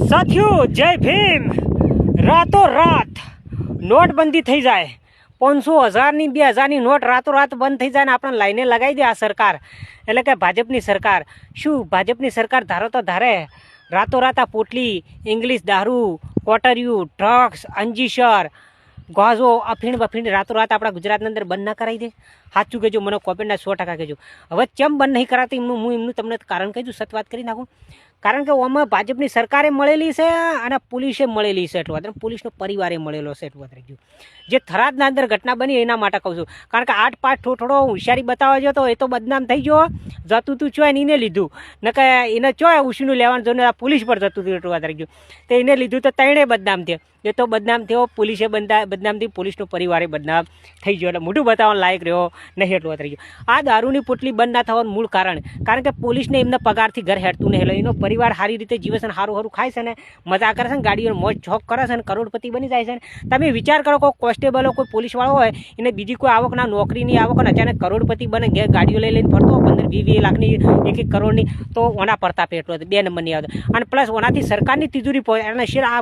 સાથીઓ જય ભીમ। રાતોરાત નોટબંધી થઈ જાય, 500 હજારની 2000ની નોટ રાતોરાત બંધ થઈ જાય ને આપણને લાઈને લગાવી દે આ સરકાર, એટલે કે ભાજપની સરકાર। શું ભાજપની સરકાર ધારો તો ધારે રાતોરાત આ પોટલી, ઇંગ્લિશ દારૂ, કોટરિયું, ડ્રગ્સ, અંજીસર, ગાજો, અફીણ બફીણ રાતોરાત આપણા ગુજરાતની અંદર બંધ ના કરાવી દે? સાચું કહેજો, મને કોમેન્ટના 100% કહેજો। હવે કેમ બંધ નહીં કરાતી હું એમનું તમને કારણ કહીશું, સત વાત કરી નાખું। કારણ કે આમાં ભાજપની સરકારે મળેલી છે અને પોલીસે મળેલી છે, એટલું વાત, પોલીસનો પરિવારે મળેલો છે, એટલું વાત રહી ગયું। જે થરાદના અંદર ઘટના બની એના માટે કહું છું, કારણ કે 8-5 થોડો હોશિયારી બતાવવા ગયો તો એ તો બદનામ થઈ ગયો। જતું તું ચોય ને એને લીધું, ન કે એને ચોય ઉછીનું લેવાનું જો આ પોલીસ પર જતું હતું, એટલું વાત રહી ગયું। તો એને લીધું તો ત્રણેય બદનામ થયો, એ તો બદનામ થયો, પોલીસે બદનામ થઈ, પોલીસનો પરિવારે બદનામ થઈ ગયો, એટલે મોઢું બતાવવાનું લાયક રહ્યો નહીં, એટલું વાત રહી ગયું। આ દારૂની પોટલી બંધ ના થવાનું મૂળ કારણ કે પોલીસને એમના પગારથી ઘર હેઠતું નહીં, એનો પરિવાર સારી રીતે જીવે છે, સારું સારું ખાય છે ને મજા કરે છે ને, ગાડીઓ મોજ છોક કરે છે ને, કરોડપતિ બની જાય છે ને। તમે વિચાર કરો, કોઈ કોન્સ્ટેબલો કોઈ પોલીસવાળો હોય એને બીજી કોઈ આવકના નોકરીની આવક ને અચાનક કરોડપતિ બને, ગાડીઓ લઈને ફરતો 15-20 લાખની 1-1 કરોડની, તો ઓના પડતા એટલો 2 નંબરની આવતો, અને પ્લસ ઓનાથી સરકારની તિજોરી પહોંચે, અને શેર આ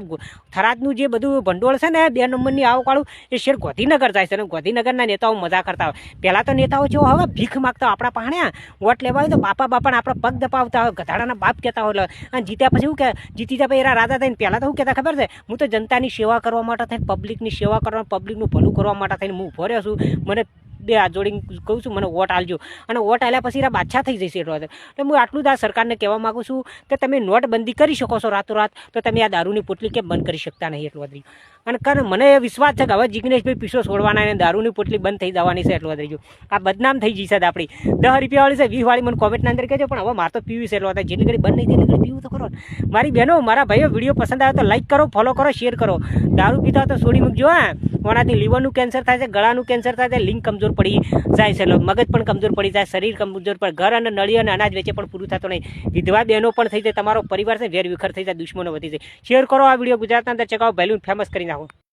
થરાદનું જે બધું ભંડોળ છે ને 2 નંબરની આવકવાળું એ શેર ગાંધીનગર જાય છે, અને ગાંધીનગરના નેતાઓ મજા કરતા હોય। પહેલાં તો નેતાઓ છે હવે ભીખ માગતા આપણા પાણ્યા વોટ લેવા હોય તો બાપાને આપણે પગ દપાવતા હોય, ગધાડાના બાપ કહેતા હોય, અને જીત્યા પછી શું કે જીતી જાય પછી એરા રાજા થઈને પહેલાં તો શું કહેતા ખબર છે, હું તો જનતાની સેવા કરવા માટે થઈને, પબ્લિકની સેવા કરવા, પબ્લિકનું ભલું કરવા માટે થઈને હું ઉભો રહ્યો છું, મને 2 હાથ જોડીને કહું છું મને વોટ આલજો, અને વોટ આલ્યા પછી એરા બાદશાહ થઈ જશે, એટલો એટલે હું આટલું જ આ સરકારને કહેવા માગું છું કે તમે નોટબંધી કરી શકો છો રાતોરાત, તો તમે આ દારૂની પોટલી કેમ બંધ કરી શકતા નહીં, એટલું વધ્યું। અને કારણ મને એ વિશ્વાસ છે કે હવે જિગ્નેશભાઈ પીસો છોડવાના અને દારૂની પોટલી બંધ થઈ જવાની છે, એટલું વધી ગયું। આ બદનામ થઈ જશે આપણી 10 રૂપિયાવાળી છે, 20 વાળી મને કોમેન્ટના અંદર કહેજો, પણ હવે મારે તો પીવી છે, એટલું હતા જેટલી ઘડી બંધ નહીં થાય એટલી ઘડી પીવું તો કરો। મારી બહેનો મારા ભાઈઓ વિડીયો પસંદ આવે તો લાઈક કરો, ફોલો કરો, શેર કરો। દારૂ પીતા તો છોડી મૂકજો હા, ઓનાથી લીવરનું કેન્સર થાય છે, ગળાનું કેન્સર થાય છે, લિંગ કમજોર પડી જાય છે, મગજ પણ કમજોર પડી જાય, શરીર કમજોર પડે, ઘર અને નળી અને અનાજ વેચે પણ પૂરું થતું નહીં, વિધવા બહેનો પણ થઈ જાય, તમારો પરિવાર છે વેર વિખર થઈ જાય, દુશ્મનો વધી જાય। શેર કરો આ વિડીયો, ગુજરાતના અંદર ચકાવો, વેલ્યુ ફેમસ કરી નાખો।